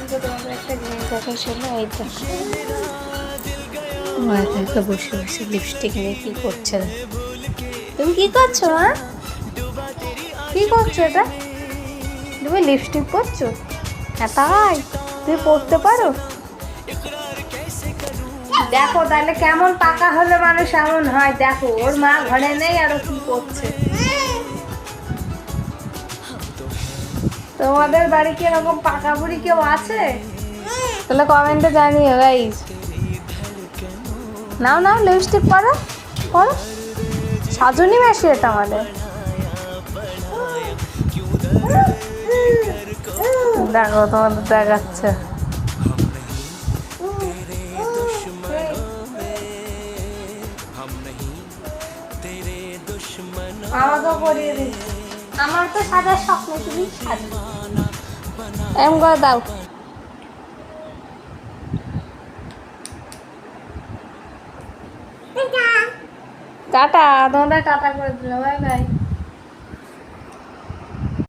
তোমাদের একটা জিনিস দেখা ছিল, এইটা একা একা বসে বসে লিপস্টিক নিয়ে কি করছে। তুমি কি করছো? হ্যাঁ, কি করছো এটা? তুমি লিপস্টিক পরছো? হ্যাঁ তাই, তুমি পরতে পারো? দেখো তাহলে কেমন পাকা হলে মানুষ এমন হয়। দেখো ওর মা ঘরে নেই আর ও কি করছে। তোমাদের বাড়ি কি এরকম পাকা বুড়ি কেউ আছে? তাহলে কমেন্টে জানিও গাইস। নাও নাও লিপস্টিক পরো, পরো। সাজনি বেশি এটা আমাদের। দেখো তোমাদের দেখাচ্ছে। আমাকেও পরিয়ে দিচ্ছি। আমার তো সাজার স্বপ্ন, তুমি সাজো এম করে দাও। টাটা, তোমাদের টাটা করে দিল, বাই বাই।